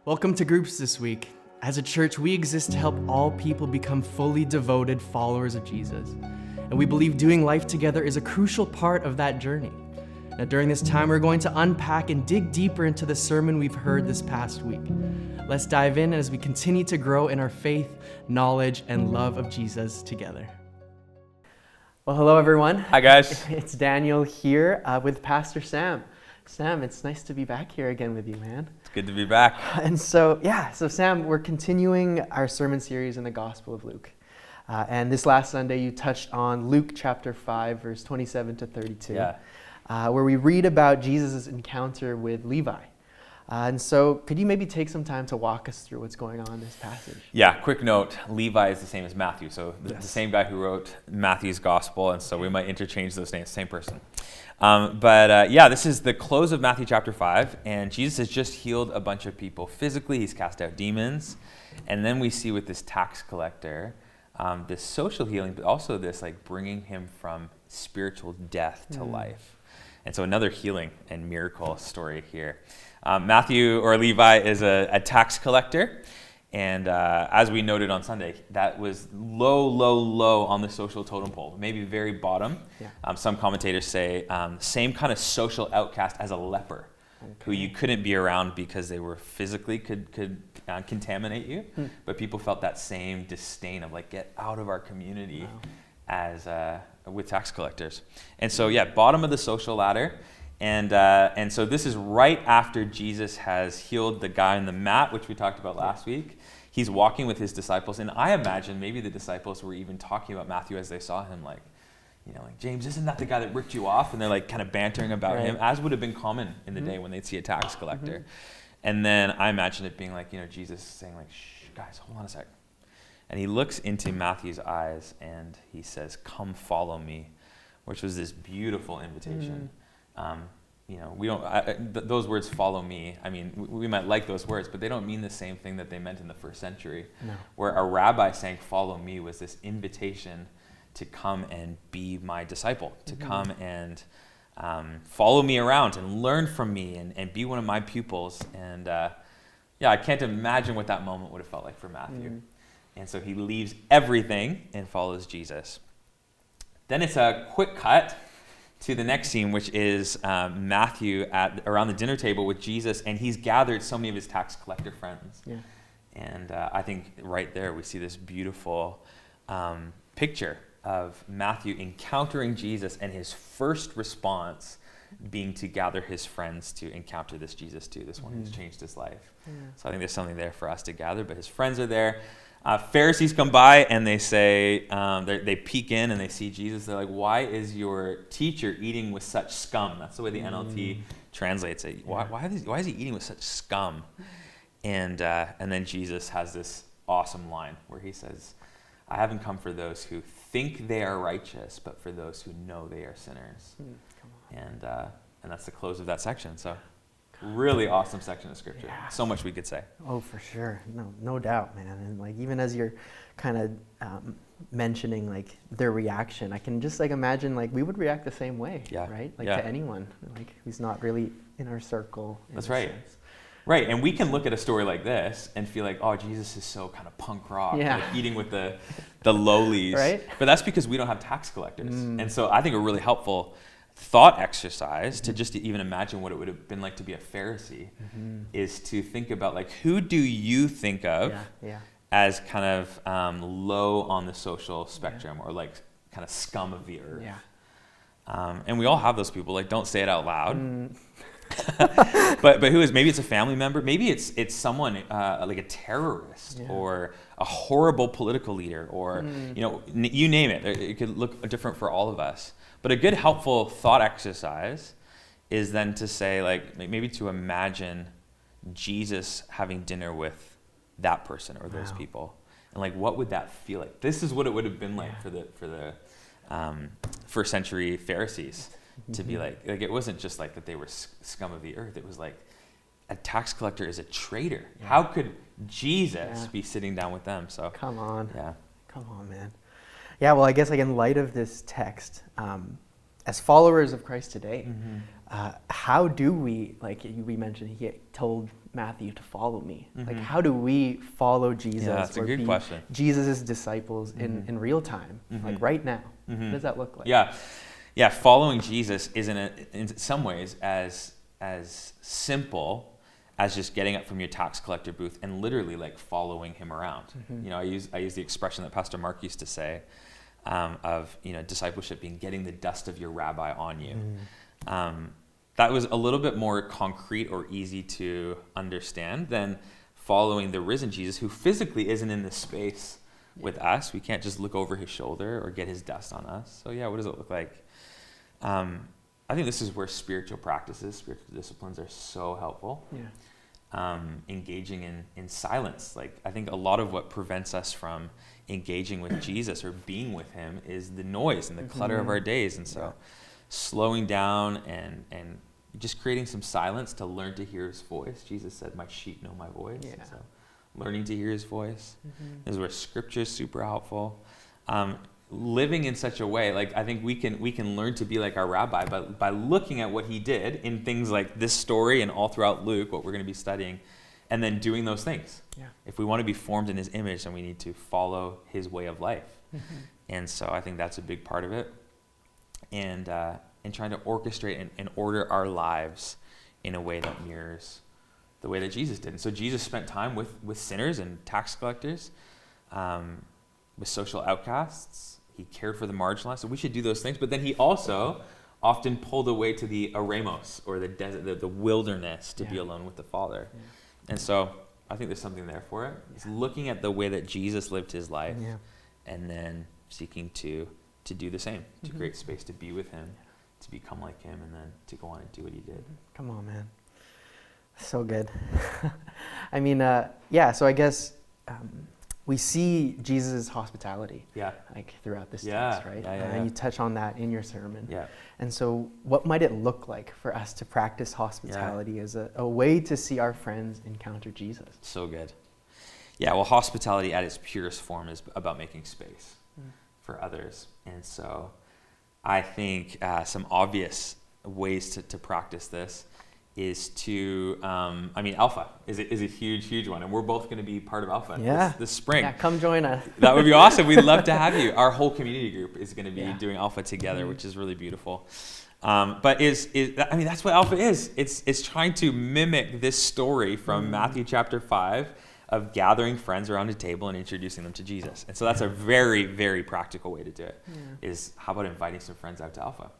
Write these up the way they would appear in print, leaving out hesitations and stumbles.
Welcome to Groups this week. As a church, we exist to help all people become fully devoted followers of Jesus. And we believe doing life together is a crucial part of that journey. Now, during this time, we're going to unpack and dig deeper into the sermon we've heard this past week. Let's dive in as we continue to grow in our faith, knowledge, and love of Jesus together. Well, hello, everyone. Hi, guys. It's Daniel here with Pastor Sam. Sam, it's nice to be back here again with you, man. It's good to be back. And so Sam, we're continuing our sermon series in the Gospel of Luke. And this last Sunday, you touched on Luke chapter 5, verse 27 to 32, where we read about Jesus' encounter with Levi. And so could you maybe take some time to walk us through what's going on in this passage? Yeah, quick note, Levi is the same as Matthew, so the same guy who wrote Matthew's Gospel, and so we might interchange those names, same person. This is the close of Matthew chapter 5, and Jesus has just healed a bunch of people physically. He's cast out demons, and then we see with this tax collector, this social healing, but also this like bringing him from spiritual death to life. And so another healing and miracle story here. Matthew, or Levi, is a tax collector. And as we noted on Sunday, that was low on the social totem pole, maybe very bottom. Yeah. Some commentators say same kind of social outcast as a leper, who you couldn't be around because they were physically could contaminate you. But people felt that same disdain of like, get out of our community as with tax collectors. And so, bottom of the social ladder. And so this is right after Jesus has healed the guy on the mat, which we talked about last week. He's walking with his disciples, and I imagine maybe the disciples were even talking about Matthew as they saw him, like, James, isn't that the guy that ripped you off? And they're like kind of bantering about him, as would have been common in the day when they'd see a tax collector. And then I imagine it being like, Jesus saying like, shh, guys, hold on a sec. And he looks into Matthew's eyes and he says, come follow me, which was this beautiful invitation. We don't, those words, follow me, I mean, we might like those words, but they don't mean the same thing that they meant in the first century. No. Where a rabbi saying, follow me, was this invitation to come and be my disciple, to come and follow me around and learn from me and be one of my pupils. And I can't imagine what that moment would have felt like for Matthew. And so he leaves everything and follows Jesus. Then it's a quick cut to the next scene, which is Matthew around the dinner table with Jesus, and he's gathered so many of his tax collector friends. Yeah. And I think right there we see this beautiful picture of Matthew encountering Jesus and his first response being to gather his friends to encounter this Jesus too, this one who's changed his life. Yeah. So I think there's something there for us to gather, but his friends are there. Pharisees come by and they say, they peek in and they see Jesus. They're like, why is your teacher eating with such scum? That's the way the NLT translates it. Why is he eating with such scum? And then Jesus has this awesome line where he says, I haven't come for those who think they are righteous, but for those who know they are sinners. And that's the close of that section. So really awesome section of scripture. Yeah. So much we could say. Oh, for sure. No doubt, man. And like, even as you're kind of mentioning like their reaction, I can just like imagine like we would react the same way, right? Like to anyone like who's not really in our circle. That's right. Sense. Right, and we can look at a story like this and feel like, oh, Jesus is so kind of punk rock, like eating with the lowlies. Right? But that's because we don't have tax collectors. And so I think a really helpful thought exercise to just to even imagine what it would have been like to be a Pharisee is to think about like, who do you think of as kind of low on the social spectrum or like kind of scum of the earth? And we all have those people, like don't say it out loud. but who is, maybe it's a family member, maybe it's someone like a terrorist or a horrible political leader or you name it. It could look different for all of us. But a good helpful thought exercise is then to say, like, maybe to imagine Jesus having dinner with that person or those people, and like, what would that feel like? This is what it would have been like for the first century Pharisees to be like it wasn't just like that they were scum of the earth. It was like a tax collector is a traitor. Yeah. How could Jesus be sitting down with them? So come on, man. Yeah, well, I guess like in light of this text, as followers of Christ today, how do we, like we mentioned, he told Matthew to follow me. Like, how do we follow Jesus? Yeah, that's a good question. Jesus' disciples in real time, like right now? What does that look like? Yeah. Following Jesus isn't in some ways as simple as just getting up from your tax collector booth and literally like following him around. You know, I use the expression that Pastor Mark used to say of, you know, discipleship being getting the dust of your rabbi on you. That was a little bit more concrete or easy to understand than following the risen Jesus, who physically isn't in this space with us. We can't just look over his shoulder or get his dust on us. So yeah, what does it look like? I think this is where spiritual practices, spiritual disciplines are so helpful. Engaging in silence. Like, I think a lot of what prevents us from engaging with Jesus or being with him is the noise and the clutter of our days. And so slowing down and just creating some silence to learn to hear his voice. Jesus said, my sheep know my voice. So learning to hear his voice is where scripture is super helpful. Living in such a way, like, I think we can learn to be like our rabbi by looking at what he did in things like this story and all throughout Luke, what we're going to be studying, and then doing those things. If we want to be formed in his image, then we need to follow his way of life. And so I think that's a big part of it. And trying to orchestrate and order our lives in a way that mirrors the way that Jesus did. And so Jesus spent time with sinners and tax collectors, with social outcasts. He cared for the marginalized. So we should do those things. But then he also often pulled away to the eremos, or the desert, the wilderness, to be alone with the Father. And so I think there's something there for it. It's looking at the way that Jesus lived his life, and then seeking to do the same, to create space to be with him, to become like him, and then to go on and do what he did. Come on, man. So good. I mean, so I guess we see Jesus' hospitality like throughout this text, right? And you touch on that in your sermon. And so what might it look like for us to practice hospitality as a way to see our friends encounter Jesus? So good. Yeah, well, hospitality at its purest form is about making space for others. And so I think some obvious ways to practice this is to, Alpha is a huge one. And we're both going to be part of Alpha this spring. Yeah, come join us. That would be awesome. We'd love to have you. Our whole community group is going to be doing Alpha together, which is really beautiful. But that's what Alpha is. It's trying to mimic this story from Matthew chapter 5 of gathering friends around a table and introducing them to Jesus. And so that's a very, very practical way to do it, is how about inviting some friends out to Alpha?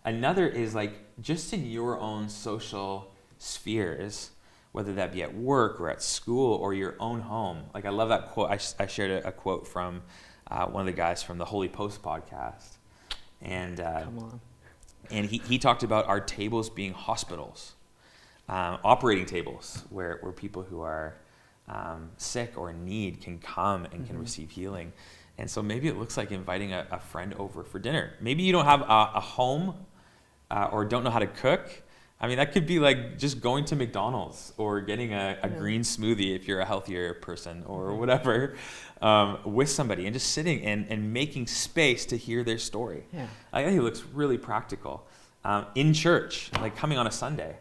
Another is like just in your own social spheres, whether that be at work or at school or your own home. Like, I love that quote. I shared a quote from one of the guys from the Holy Post podcast. And and he talked about our tables being hospitals, operating tables where people who are sick or in need can come and can receive healing. And so maybe it looks like inviting a friend over for dinner. Maybe you don't have a home or don't know how to cook. I mean, that could be like just going to McDonald's or getting a green smoothie if you're a healthier person or whatever, with somebody and just sitting and making space to hear their story. I think it looks really practical. In church, like coming on a Sunday.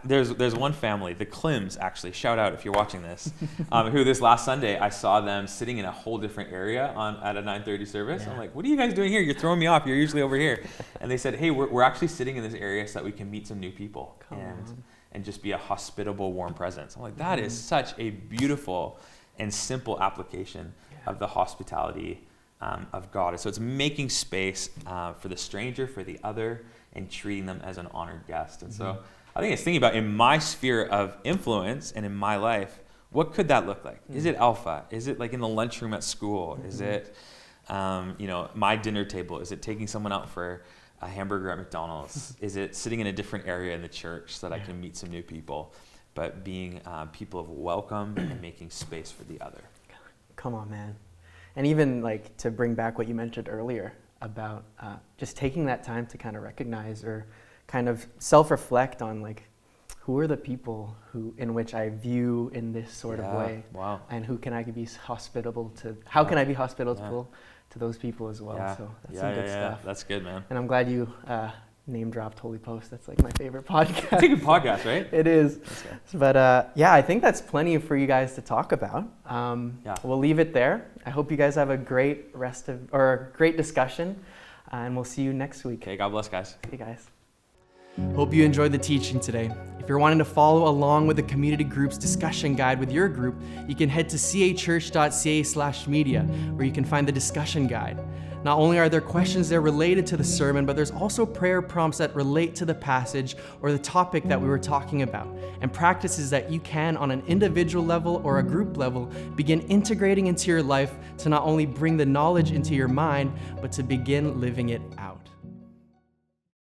There's one family, the Klims, actually, shout out if you're watching this, who this last Sunday I saw them sitting in a whole different area at a 9:30 service. I'm like, what are you guys doing here? You're throwing me off. You're usually over here. And they said, hey, we're actually sitting in this area so that we can meet some new people and just be a hospitable, warm presence. I'm like, that is such a beautiful and simple application of the hospitality of God. So it's making space for the stranger, for the other, and treating them as an honored guest. And so I think it's thinking about, in my sphere of influence and in my life, what could that look like? Is it Alpha? Is it like in the lunchroom at school? Is it, my dinner table? Is it taking someone out for a hamburger at McDonald's? Is it sitting in a different area in the church so that I can meet some new people? But being people of welcome and making space for the other. Come on, man. And even like to bring back what you mentioned earlier about just taking that time to kind of recognize or kind of self-reflect on like, who are the people in which I view in this sort of way? Wow. And who can I be hospitable to? How can I be hospitable to those people as well? So that's some good stuff. That's good, man. And I'm glad you name dropped Holy Post. That's like my favorite podcast. It's a good podcast, right? It is. But yeah, I think that's plenty for you guys to talk about. Yeah. We'll leave it there. I hope you guys have a great great discussion, and we'll see you next week. Okay, God bless, guys. See you guys. Hope you enjoyed the teaching today. If you're wanting to follow along with the community group's discussion guide with your group, you can head to cachurch.ca/media, where you can find the discussion guide. Not only are there questions there related to the sermon, but there's also prayer prompts that relate to the passage or the topic that we were talking about, and practices that you can, on an individual level or a group level, begin integrating into your life to not only bring the knowledge into your mind, but to begin living it out.